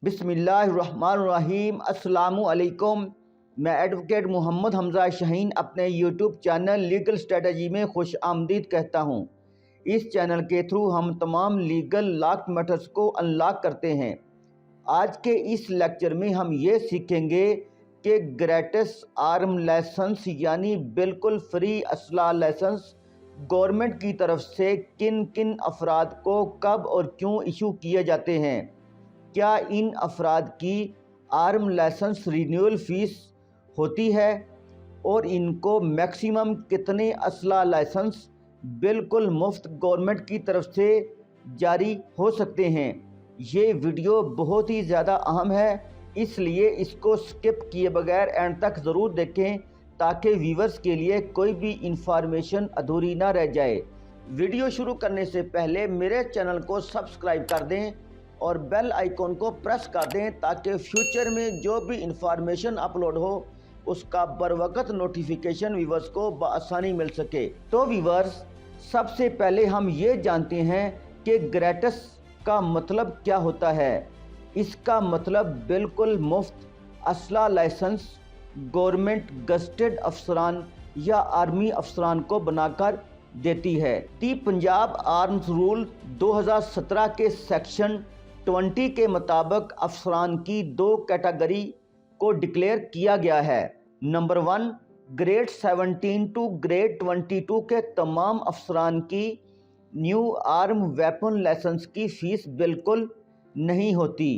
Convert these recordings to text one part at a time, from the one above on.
बिस्मिल्लाहिर्रहमानिर्रहीम। अस्सलामु अलैकुम। मैं एडवोकेट मोहम्मद हमजा शाहीन अपने यूट्यूब चैनल लीगल स्ट्रेटजी में खुश आमदीद कहता हूँ। इस चैनल के थ्रू हम तमाम लीगल लॉक मैटर्स को अनलॉक करते हैं। आज के इस लेक्चर में हम ये सीखेंगे कि ग्रेटिस आर्म लाइसेंस यानी बिल्कुल फ्री असला लाइसेंस गवर्नमेंट की तरफ से किन किन अफराद को कब और क्यों इशू किए जाते हैं, क्या इन अफराद की आर्म लाइसेंस रिन्यूअल फ़ीस होती है और इनको मैक्सिमम कितने असला लाइसेंस बिल्कुल मुफ्त गवर्नमेंट की तरफ से जारी हो सकते हैं। ये वीडियो बहुत ही ज़्यादा अहम है, इसलिए इसको स्किप किए बगैर एंड तक ज़रूर देखें ताकि व्यूवर्स के लिए कोई भी इंफॉर्मेशन अधूरी ना रह जाए। वीडियो शुरू करने से पहले मेरे चैनल को सब्सक्राइब कर दें और बेल आइकॉन को प्रेस कर दें ताकि फ्यूचर में जो भी इंफॉर्मेशन अपलोड हो उसका बरवकत नोटिफिकेशन व्यूवर्स को बआसानी मिल सके। तो व्यूवर्स, सबसे पहले हम ये जानते हैं कि ग्रेटिस का मतलब क्या होता है। इसका मतलब बिल्कुल मुफ्त असला लाइसेंस गवर्नमेंट गस्टेड अफसरान या आर्मी अफसरान को बनाकर देती है। दी पंजाब आर्म्स रूल 2017 के सेक्शन 20 के मुताबिक अफसरान की दो कैटेगरी को डिक्लेयर किया गया है। नंबर 1, ग्रेड 17 टू ग्रेड 22 के तमाम अफसरान की न्यू आर्म वेपन लाइसेंस की फ़ीस बिल्कुल नहीं होती।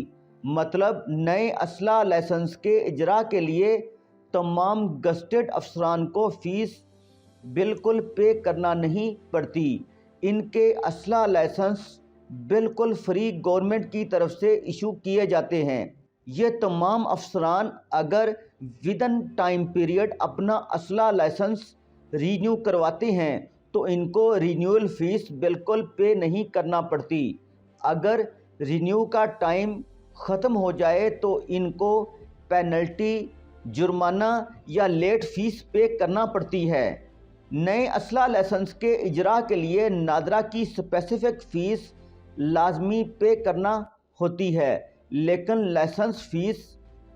मतलब नए असला लाइसेंस के इजरा के लिए तमाम गस्टेड अफसरान को फ़ीस बिल्कुल पे करना नहीं पड़ती। इनके असला लाइसेंस बिल्कुल फ्री गवर्नमेंट की तरफ से इशू किए जाते हैं। ये तमाम अफसरान अगर विदन टाइम पीरियड अपना असला लाइसेंस रीन्यू करवाते हैं तो इनको रीन्यूअल फ़ीस बिल्कुल पे नहीं करना पड़ती। अगर रीन्यू का टाइम ख़त्म हो जाए तो इनको पेनल्टी, जुर्माना या लेट फ़ीस पे करना पड़ती है। नए असला लाइसेंस के इजरा के लिए नादरा की स्पेसिफ़िक फ़ीस लाजमी पे करना होती है, लेकिन लाइसेंस फ़ीस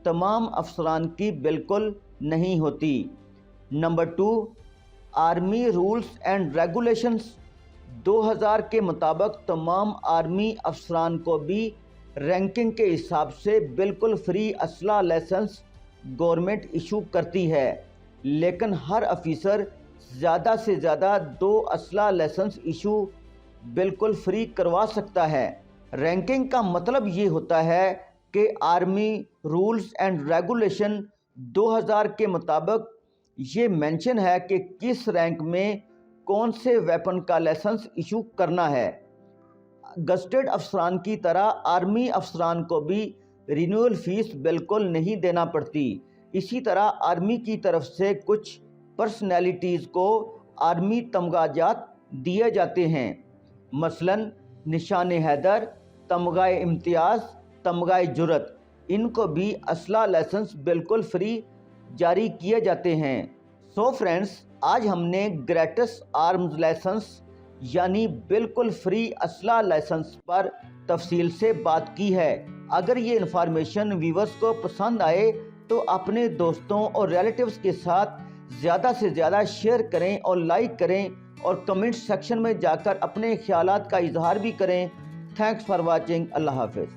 तमाम अफसरान की बिल्कुल नहीं होती। Number 2, army rules and regulations 2000 के मुताबिक तमाम आर्मी अफसरान को भी रैंकिंग के हिसाब से बिल्कुल फ्री असला लाइसेंस गवर्नमेंट इशू करती है, लेकिन हर ऑफिसर ज़्यादा से ज़्यादा 2 असला लाइसेंस इशू बिल्कुल फ्री करवा सकता है। रैंकिंग का मतलब ये होता है कि आर्मी रूल्स एंड रेगुलेशन 2000 के मुताबिक ये मेंशन है कि किस रैंक में कौन से वेपन का लाइसेंस इशू करना है। गस्टेड अफसरान की तरह आर्मी अफसरान को भी रिन्यूअल फ़ीस बिल्कुल नहीं देना पड़ती। इसी तरह आर्मी की तरफ से कुछ पर्सनैलिटीज़ को आर्मी तमगाजात दिए जाते हैं, मसलन निशान हैदर, तमगाए इम्तियाज़, तमगाए जुरत। इनको भी असला लाइसेंस बिल्कुल फ्री जारी किए जाते हैं। सो फ्रेंड्स, आज हमने ग्रेटिस आर्म्स लाइसेंस यानी बिल्कुल फ्री असला लाइसेंस पर तफसील से बात की है। अगर ये इन्फॉर्मेशन व्यूवर्स को पसंद आए तो अपने दोस्तों और रिलेटिव्स के साथ ज़्यादा से ज़्यादा शेयर करें और लाइक करें और कमेंट सेक्शन में जाकर अपने ख्यालात का इजहार भी करें। Thanks for watching. अल्लाह हाफ़िज़।